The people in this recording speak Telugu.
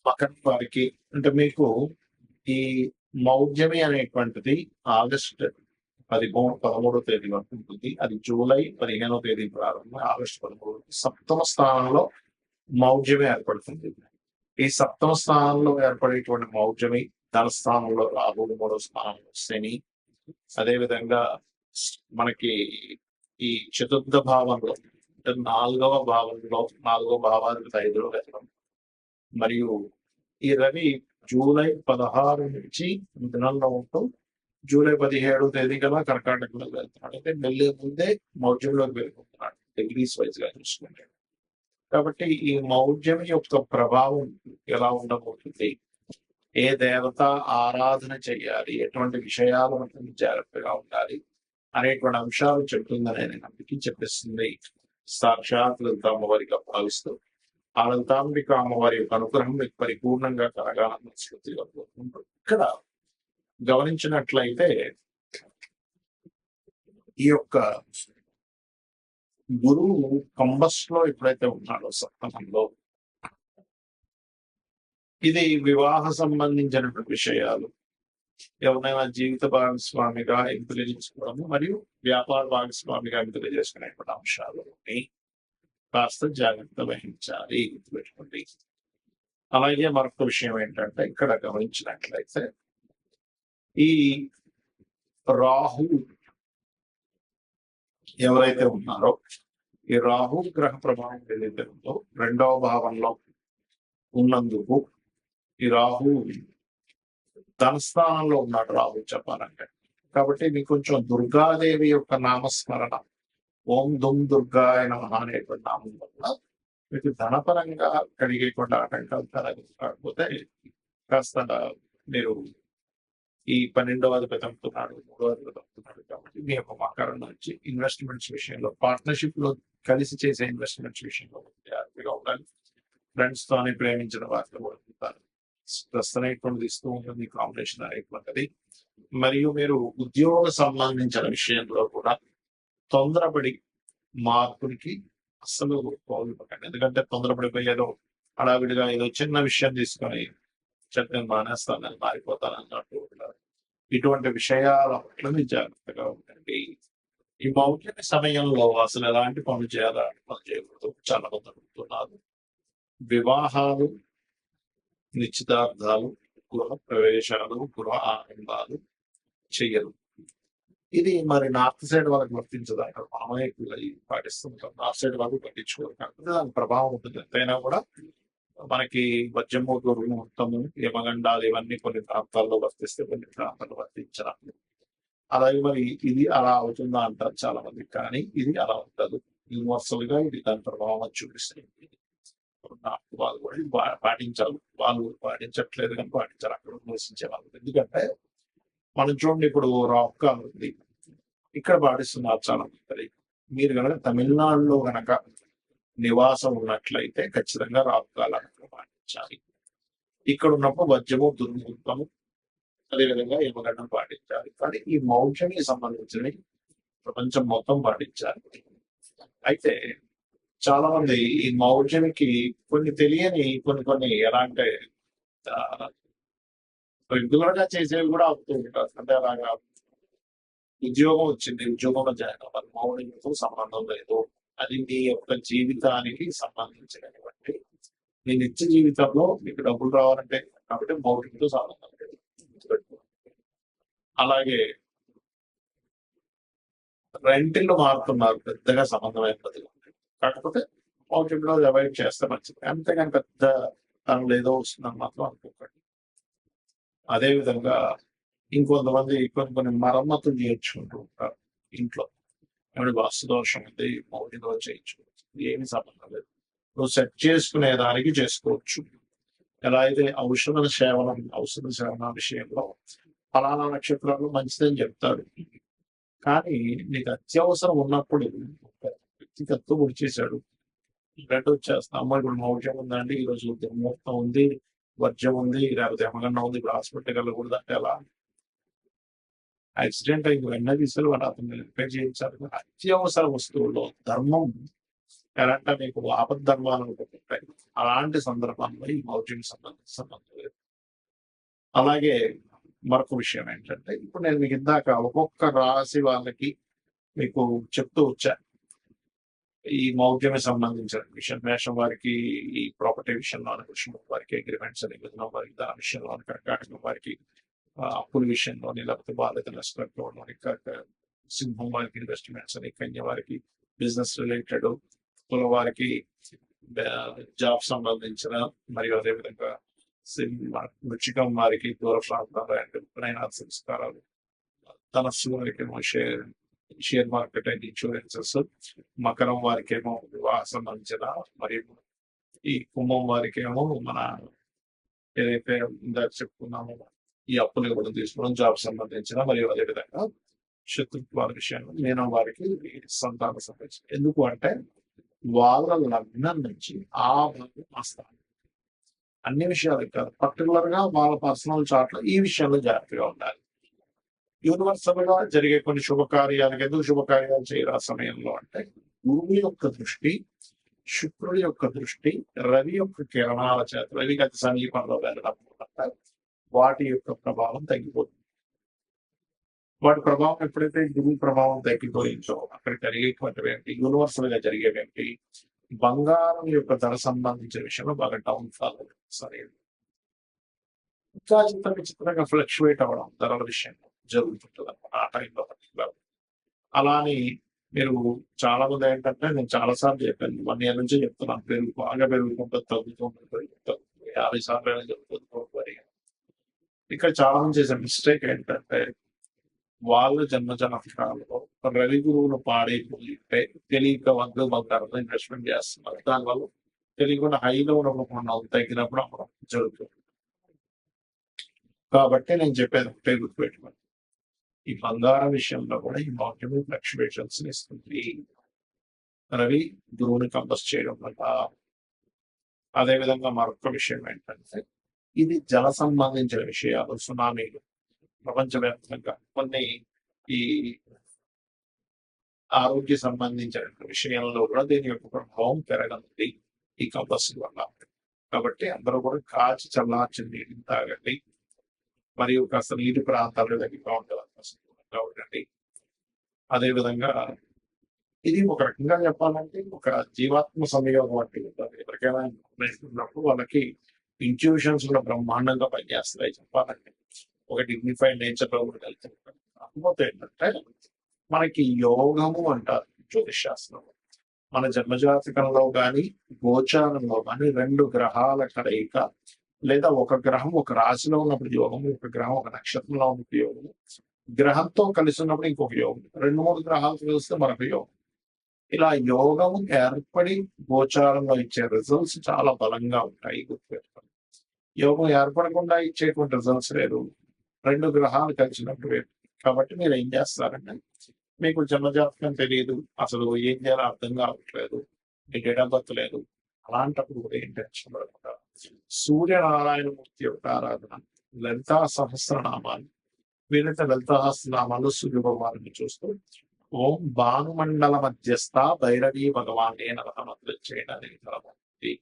మకరం వారికి అంటే మీకు ఈ మౌఢ్యమి అనేటువంటిది ఆగస్ట్ 13వ తేదీ వరకు ఉంటుంది. అది జూలై 15వ తేదీ ప్రారంభం ఆగస్టు 13 సప్తమ స్థానంలో మౌఢ్యమి ఏర్పడుతుంది. ఈ సప్తమ స్థానంలో ఏర్పడేటువంటి మౌఢ్యమి ధనస్థానంలో రాహు, 3వ స్థానంలో శని, అదేవిధంగా మనకి ఈ చతుర్థ భావంలో అంటే 4వ భావంలో 4వ భావాధిపతి 5లో వెళ్ళడం, మరియు ఈ రవి జూలై 16 నుంచి మిథునంలో ఉంటూ జూలై 17వ తేదీ కల్లా కర్కాటకంలోకి వెళ్తున్నాడు. అంటే వెళ్ళే ముందే మౌఢ్యంలోకి వెళ్ళిపోతున్నాడు డిగ్రీస్ వైజ్ గా చూసుకుంటే. కాబట్టి ఈ మౌఢ్యం యొక్క ప్రభావం ఎలా ఉండబోతుంది, ఏ దేవత ఆరాధన చేయాలి, ఎటువంటి విషయాల జాగ్రత్తగా ఉండాలి అనేటువంటి అంశాలు చెప్తుందని నమ్మికి చెప్పిస్తుంది సాక్షాత్ లలిత అమ్మవారిగా భావిస్తూ ఆ లలితాంబిక అమ్మవారి యొక్క అనుగ్రహం మీకు పరిపూర్ణంగా కలగాలని స్మృతిగా కోరుకుంటూ ఇక్కడ గమనించినట్లయితే ఈ యొక్క గురువు కంబస్ లో ఎప్పుడైతే ఉన్నాడో సప్తమంలో, ఇది వివాహ సంబంధించినటువంటి విషయాలు, ఎవరైనా జీవిత భాగస్వామిగా ఎంపిక చేసుకోవడము మరియు వ్యాపార భాగస్వామిగా ఎంపిక చేసుకునేటువంటి అంశాలని కాస్త జాగ్రత్త వహించాలి, గుర్తుపెట్టుకోండి. అలాగే మరొక విషయం ఏంటంటే ఇక్కడ గమనించినట్లయితే ఈ రాహు ఎవరైతే ఉన్నారో ఈ రాహు గ్రహ ప్రభావం ఏదైతే ఉందో 2వ భావంలో ఉన్నందుకు ఈ రాహు ధనస్థానంలో ఉన్నాడు రాహు చెప్పాలంటే. కాబట్టి మీకు కొంచెం దుర్గాదేవి యొక్క నామస్మరణ, ఓం దుమ్ దుర్గాయ నమః అనేటువంటి నామం వల్ల మీకు ధనపరంగా కలిగేటువంటి ఆటంకాలు కాకపోతే కాస్త మీరు ఈ 12వ అధిపతి అవుతున్నాడు, 3వ అధిపతి అవుతున్నాడు. కాబట్టి మీ యొక్క మకరం నుంచి ఇన్వెస్ట్మెంట్స్ విషయంలో, పార్ట్నర్షిప్ లో కలిసి చేసే ఇన్వెస్ట్మెంట్స్ విషయంలో జాగ్రత్తగా ఉండాలి. ఫ్రెండ్స్ తోని ప్రేమించిన వారితో పడుతుంటారు. స్ట్రెస్ అనేటువంటిది ఇస్తూ ఉంటుంది కాంబినేషన్ అనేటువంటిది. మరియు మీరు ఉద్యోగ సంబంధించిన విషయంలో కూడా తొందరపడి మార్పునికి అస్సలు పోగొట్టకండి. ఎందుకంటే తొందరపడిపోయేదో హడావిడిగా ఏదో చిన్న విషయం తీసుకొని నేను మానేస్తాను, నేను మారిపోతాను అన్నట్టు ఇటువంటి విషయాల పట్ల మీరు జాగ్రత్తగా ఉండండి. ఈ మౌఢ్యమి సమయంలో అసలు ఎలాంటి పనులు చేయాలి, పనులు చేయకూడదు చాలా మంది అడుగుతున్నారు. వివాహాలు, నిశ్చితార్థాలు, గృహ ప్రవేశాలు, గృహ ఆనందాలు చెయ్యరు. ఇది మరి నార్త్ సైడ్ వాళ్ళకి వర్తించదు. అక్కడ మామయ్య పాటిస్తుంటాం, నార్త్ సైడ్ వాళ్ళు పట్టించుకోరు. కాకపోతే దాని ప్రభావం ఉంటుంది. ఎంతైనా కూడా మనకి వజ్రమూర్తి ముహూర్తము, యమగండాలు ఇవన్నీ కొన్ని ప్రాంతాల్లో వర్తిస్తే కొన్ని ప్రాంతాల్లో వర్తించరాదు. అలాగే మరి ఇది అలా అవుతుందా అంటారు చాలా మంది, కానీ ఇది అలా ఉండదు. యూనివర్సల్ గా ఇది దాని ప్రభావం చూపిస్తుంది. వాళ్ళు కూడా పాటించాలి. వాళ్ళు పాటించట్లేదు కానీ పాటించాలి అక్కడ నివసించే వాళ్ళు. ఎందుకంటే మనం చూడండి, ఇప్పుడు రాక్ ఉంది, ఇక్కడ పాటిస్తున్నారు చాలా మంది. మీరు కనుక తమిళనాడులో గనక నివాసం ఉన్నట్లయితే ఖచ్చితంగా రాహుకాలను పాటించాలి. ఇక్కడ ఉన్నప్పుడు వజ్రము, దుర్ముహూర్తము, అదేవిధంగా యమగండం పాటించాలి. కానీ ఈ మౌఢ్యానికి సంబంధించిన ప్రపంచం మొత్తం పాటించాలి. అయితే చాలా మంది ఈ మౌఢ్యానికి కొన్ని తెలియని కొన్ని ఎలా అంటే రెగ్యులర్ గా చేసేవి కూడా అవుతూ ఉంటారు. అంటే అలాగా ఉద్యోగం వచ్చింది, ఉద్యోగంలో జాయిన్ అవ్వాలి, మౌఢ్యంతో సంబంధం లేదు, అది మీ యొక్క జీవితానికి సంబంధించినటువంటి మీ నిత్య జీవితంలో మీకు డబ్బులు రావాలంటే కాబట్టి మౌఢ్యంతో సంబంధం లేదు. అలాగే రెంటిల్లో మారుతున్నారు, పెద్దగా సంబంధమైనది కాకపోతే మౌఢ్యంలో అవాయిడ్ చేస్తే మంచిది. అంతేగాని పెద్ద తనలో ఏదో వస్తుందని మాత్రం అనుకోకండి. అదేవిధంగా ఇంకొంతమంది కొన్ని మరమ్మతులు నేర్చుకుంటూ ఉంటారు ఇంట్లో. ఏమైనా వాస్తు దోషం ఉంది, మౌఢ్యంలో చేయించుకోవచ్చు, ఏమి సంబంధం లేదు. నువ్వు సెట్ చేసుకునే దానికి చేసుకోవచ్చు. ఎలా అయితే ఔషధ సేవన విషయంలో ఫలానా నక్షత్రాలు మంచిదని చెప్తాడు, కానీ నీకు అత్యవసరం ఉన్నప్పుడు వ్యక్తికి ఎత్తు గురి చేశాడు, బ్లడ్ వచ్చేస్తా, అమ్మ ఇప్పుడు మౌఢ్యం ఉందండి, ఈరోజు దుర్ముహూర్తం ఉంది, వర్జం ఉంది, లేకపోతే యమగండం ఉంది, ఇప్పుడు హాస్పిటల్కి వెళ్ళకూడదు అంటే ఎలా? యాక్సిడెంట్ అయింది, వెంటనే తీసుకెళ్ళి వాళ్ళు అతను రిపేర్ చేయించాలి. అత్యవసర వస్తువుల్లో ధర్మం ఎలా అంటే మీకు ఆపద్ధర్మాలు ఉంటాయి, అలాంటి సందర్భంలో ఈ మౌఢ్యం సంబంధం లేదు. అలాగే మరొక విషయం ఏంటంటే, ఇప్పుడు నేను మీకు ఇందాక ఒక్కొక్క రాశి వాళ్ళకి మీకు చెప్తూ వచ్చా. ఈ మౌఢ్యమే సంబంధించిన విషయం. మేషం వారికి ఈ ప్రాపర్టీ విషయంలో, వృషభం వారికి అగ్రిమెంట్స్ అని, మిథునం వారికి దాని విషయంలో, కర్కాటకం వారికి అప్పుల విషయంలోని, లేకపోతే బాధ్యత నష్టంలోని, సింహం వారికి ఇన్వెస్ట్మెంట్స్ అని, కన్య వారికి బిజినెస్ రిలేటెడ్, కుల వారికి జాబ్ సంబంధించిన, మరియు అదేవిధంగా వృచ్చికం వారికి దూర ప్రాంతాలు ప్రయాణ సంస్కారాలు, ధనస్సు వారికి షేర్ మార్కెట్ అండ్ ఇన్సూరెన్సెస్, మకరం వారికేమో వివాహ సంబంధించిన, మరియు ఈ కుంభం వారికేమో మన ఏదైతే ఇందాక చెప్పుకున్నామో ఈ అప్పులు ఇవ్వడం తీసుకోవడం, జాబ్ సంబంధించిన, మరియు అదేవిధంగా శత్రుత్వాల విషయంలో మీనం వారికి సంతాన సంబంధించిన. ఎందుకు అంటే వాళ్ళ లగ్నం నుంచి ఆ భాగం వస్తారు. అన్ని విషయాలు కాదు, పర్టికులర్ గా వాళ్ళ పర్సనల్ చార్ట్ లో ఈ విషయంలో జాగ్రత్తగా ఉండాలి. యూనివర్సల్ గా జరిగే కొన్ని శుభకార్యాలకు ఎందుకు శుభకార్యాలు చేయరు ఆ సమయంలో అంటే, గురువు యొక్క దృష్టి, శుక్రుడి యొక్క దృష్టి, రవి యొక్క కిరణాల చేత, రవికి అతి సమీపంలో వెళ్ళడం వల్ల వాటి యొక్క ప్రభావం తగ్గిపోతుంది. వాటి ప్రభావం ఎప్పుడైతే గురువు ప్రభావం తగ్గిపోయిందో అక్కడ జరిగేటువంటివి ఏంటి, యూనివర్సల్ గా జరిగేవేంటి, బంగారం యొక్క ధర సంబంధించిన విషయంలో బాగా డౌన్ ఫాల్ సరే, ఇంకా విచిత్రంగా ఫ్లక్చువేట్ అవ్వడం ధరల విషయంలో జరుగుతుంటుంది అనమాట ఆ టైంలో. అలాని మీరు చాలా మంది ఏంటంటే, నేను చాలా సార్లు చెప్పాను, 1 year నుంచి చెప్తున్నాను, బాగా పెరుగుతుంటుంది, తగ్గుతుంటుంది, 50 సార్లు జరుగుతుంది. ఇక్కడ చాలా మంది చేసే మిస్టేక్ ఏంటంటే, వాళ్ళ జన్మజాతకాలలో రవి గురువులు పాడైపోయింటే తెలియక వద్దు బంగారంలో ఇన్వెస్ట్మెంట్ చేస్తున్నారు. దానివల్ల తెలియకుండా హైలో ఉన్నప్పుడు తగ్గినప్పుడు అమ్మడం జరుగుతుంది. కాబట్టి నేను చెప్పేది ఒకటే గుర్తుపెట్టుకోండి, ఈ బంగారం విషయంలో కూడా ఈ మౌఢ్యము ఫ్లక్చువేషన్స్ ఇస్తుంది. రవి గురువుని కంపస్ చేయడం వల్ల. అదేవిధంగా మరొక విషయం ఏంటంటే, ఇది జల సంబంధించిన విషయాలు, సునామీలు ప్రపంచవ్యాప్తంగా కొన్ని ఈ ఆరోగ్య సంబంధించిన విషయంలో కూడా దీని యొక్క ప్రభావం పెరగనుంది ఈ కంపస్ వల్ల. కాబట్టి అందరూ కూడా కాచి చల్లార్చిన నీటిని తాగండి, మరియు కాస్త నీటి ప్రాంతాల్లో దగ్గరగా ఉండండి. అదేవిధంగా ఇది ఒక రకంగా చెప్పాలంటే ఒక జీవాత్మ సంయోగం వంటి ఉంటుంది. ఎవరికైనా నేర్చుకున్నప్పుడు వాళ్ళకి ఇంట్యూషన్స్ కూడా బ్రహ్మాండంగా పనిచేస్తాయి చెప్పాలంటే. ఒక డిగ్నిఫైడ్ నేచర్ లో కూడా వెళ్తారు. కాకపోతే ఏంటంటే, మనకి యోగము అంటారు జ్యోతిష్ శాస్త్రంలో. మన జన్మజాతకంలో కానీ గోచారంలో కానీ 2 గ్రహాల కలయిక, లేదా ఒక గ్రహం ఒక రాశిలో ఉన్నప్పుడు యోగము, ఒక గ్రహం ఒక నక్షత్రంలో ఉన్నప్పుడు యోగము, గ్రహంతో కలిసి ఉన్నప్పుడు ఇంకొక యోగం, 2-3 గ్రహాలు కలిస్తే మరొక యోగం. ఇలా యోగము ఏర్పడి గోచారంలో ఇచ్చే రిజల్ట్స్ చాలా బలంగా ఉంటాయి, గుర్తుపెట్టుకోండి. యోగం ఏర్పడకుండా ఇచ్చేటువంటి రిజల్ట్స్ లేదు, 2 గ్రహాలు కలిసినప్పుడు వేరు. కాబట్టి మీరు ఏం చేస్తారంటే, మీకు జన్మజాతకం తెలియదు, అసలు ఏం చేయాలో అర్థం కావట్లేదు, మీ డేట్ ఆఫ్ బర్త్ లేదు, అలాంటప్పుడు కూడా ఏం టెన్షన్ పడకుండా సూర్యనారాయణమూర్తి యొక్క ఆరాధన, లలితా సహస్రనామాలు, వీలైతే లలితా సహస్రనామాలు సూర్య భగవాన్ని చూస్తూ ఓం భానుమండల మధ్యస్థ భైరవీ భగవానే నమః చేయడానికి